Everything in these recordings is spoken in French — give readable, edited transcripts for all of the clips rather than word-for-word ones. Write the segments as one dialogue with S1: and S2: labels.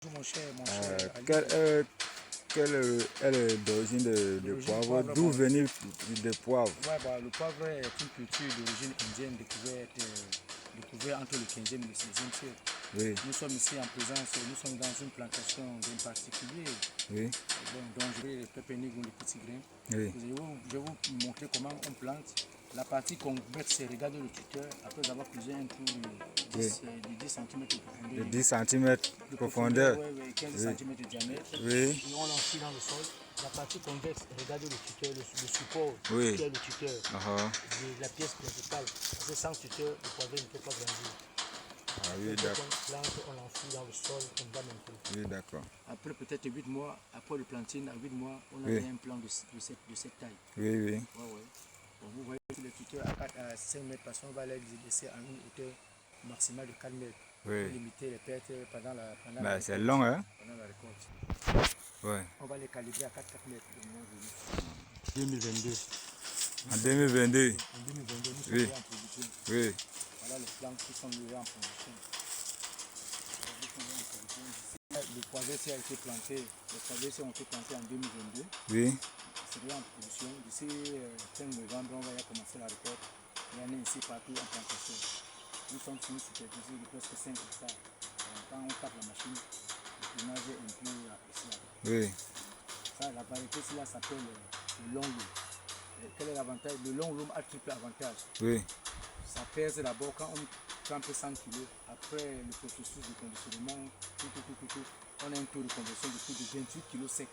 S1: Bonjour mon cher Ali.
S2: Quelle est l'origine de poivre? D'où venir de poivre?
S1: Ouais, bah, le poivre est une culture d'origine indienne découverte entre le 15e et le 16e siècle.
S2: Oui,
S1: Nous sommes ici en présence, nous sommes dans une plantation d'un particulier.
S2: oui,
S1: Bon, donc je vais les pépiniers ou les petits grains.
S2: oui.
S1: Je vais vous montrer comment on plante. La partie convexe, c'est regarder le tuteur après avoir creusé un trou de 10 cm de profondeur.
S2: De 10 cm de profondeur.
S1: Oui, 15
S2: Oui.
S1: cm de diamètre.
S2: Oui.
S1: Et on l'enfuit dans le sol. La partie convexe, regardez le tuteur, le support
S2: Oui.
S1: qui est le tuteur.
S2: Uh-huh.
S1: La pièce principale. Parce que sans tuteur, le poivre ne peut pas grandir.
S2: Ah oui, d'accord.
S1: On plante, on l'enfuit dans le sol, on donne un peu.
S2: Oui, d'accord.
S1: Après peut-être 8 mois, après le planting, à 8 mois, on a
S2: Oui.
S1: un plant de cette taille.
S2: Oui, oui.
S1: Ouais. Donc vous voyez sur le tuteur à 5 mètres, parce qu'on va les laisser à une hauteur maximale de 4 mètres.
S2: Oui.
S1: Pour limiter les pertes pendant la
S2: Bah, c'est long, hein?
S1: pendant la récolte.
S2: Ouais.
S1: On va les calibrer à 4 mètres de moins de 2022.
S2: En 2022?
S1: En 2022, nous sommes
S2: Oui.
S1: en production.
S2: Oui.
S1: Voilà les plants qui sont levés en production. Le poivre a été planté, les poivres ont été plantés en 2022.
S2: Oui.
S1: C'est en production. D'ici fin novembre, on va y commencer la récolte. Il y en a ici partout en plantation. Nous sommes sur une superficie de presque 5 hectares. Quand on tape la machine, le plumage est un peu appréciable.
S2: Oui.
S1: Ça, la variété, cela s'appelle le long loom. Quel est l'avantage? Le long loom a triple avantage.
S2: Oui.
S1: Ça pèse d'abord quand on trempe 100 kg. Après le processus de conditionnement, on a un taux de conversion de plus de 28 kg sec.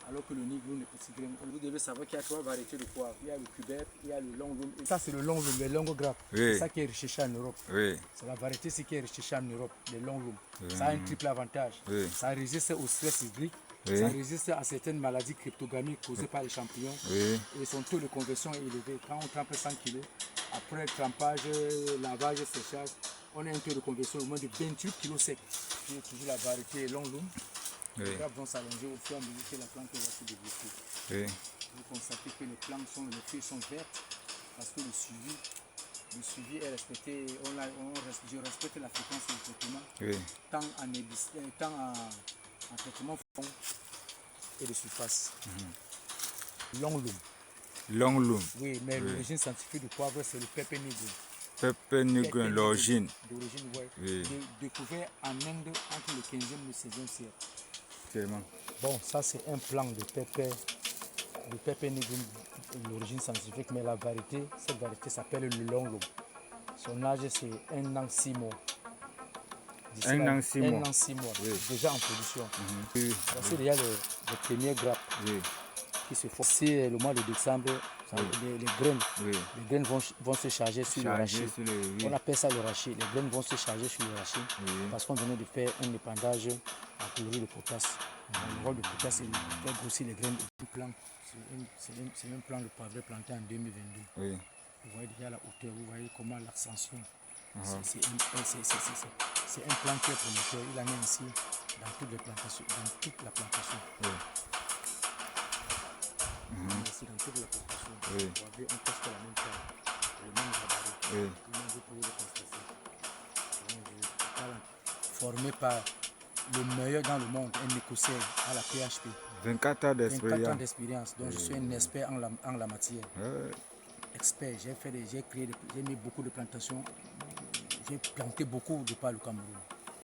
S1: Alors que le niveau est petit grain. Vous devez savoir qu'il y a 3 variétés de poivre. Il y a le cubeb, il y a le long loom. Ça, c'est le long loom, le longo grappe.
S2: Oui.
S1: C'est ça qui est recherché en Europe.
S2: Oui.
S1: C'est la variété qui est recherchée en Europe, le long loom.
S2: Oui.
S1: Ça a un triple avantage.
S2: Oui.
S1: Ça résiste au stress hydrique.
S2: Oui.
S1: Ça résiste à certaines maladies cryptogamiques causées par les champignons.
S2: Oui.
S1: Et son taux de conversion est élevé. Quand on trempe 100 kg, après trempage, lavage, séchage, on a un taux de conversion au moins de 28 kg sec. C'est toujours la variété long loom.
S2: Oui.
S1: Les grappes vont s'allonger au fur et à mesure que la plante va se développer.
S2: Oui.
S1: Vous constatez que les feuilles sont vertes parce que le suivi est respecté. Je respecte la fréquence du traitement,
S2: Oui.
S1: tant en traitement fond et de surface. Long loom.
S2: Long loom.
S1: Oui, mais
S2: Oui.
S1: l'origine scientifique du poivre, c'est le pépénigrum.
S2: Pépénigrum, l'origine.
S1: D'origine, oui.
S2: Oui.
S1: Découvert en Inde entre le 15e et le 16e siècle.
S2: Tellement.
S1: Bon, ça c'est un plant de pépénigrum, l'origine scientifique, mais la variété, cette variété s'appelle le long loom. Son âge c'est 1 an 6 mois.
S2: Un an, 6 mois.
S1: 1 an 6 mois,
S2: Oui.
S1: déjà en production.
S2: Oui.
S1: Voici déjà les premières grappes
S2: Oui.
S1: qui se font. Si le mois de décembre, les graines vont se charger sur le rachis.
S2: Oui.
S1: On appelle ça le rachis. Les graines vont se charger sur le rachis parce qu'on venait de faire un épandage en chlorure de potasse. Le rôle de potasse, il fait grossir les graines du plant. C'est un plant de poivre planté en 2022.
S2: Oui.
S1: Vous voyez déjà la hauteur, vous voyez comment l'ascension. C'est un plant qui est prometteur. Il en est ainsi dans toute la plantation.
S2: Oui.
S1: Ici, dans toute la plantation.
S2: Oui.
S1: Vous voyez, on presque la même taille, le même gabarit.
S2: Oui.
S1: Vous pouvez le constater. Formé par le meilleur dans le monde, un Écossais à la PHP.
S2: 24 ans
S1: 24 ans
S2: d'expérience.
S1: d'expérience, donc je suis un expert en la matière.
S2: Oui.
S1: Expert, j'ai mis beaucoup de plantations, j'ai planté beaucoup de par le Cameroun.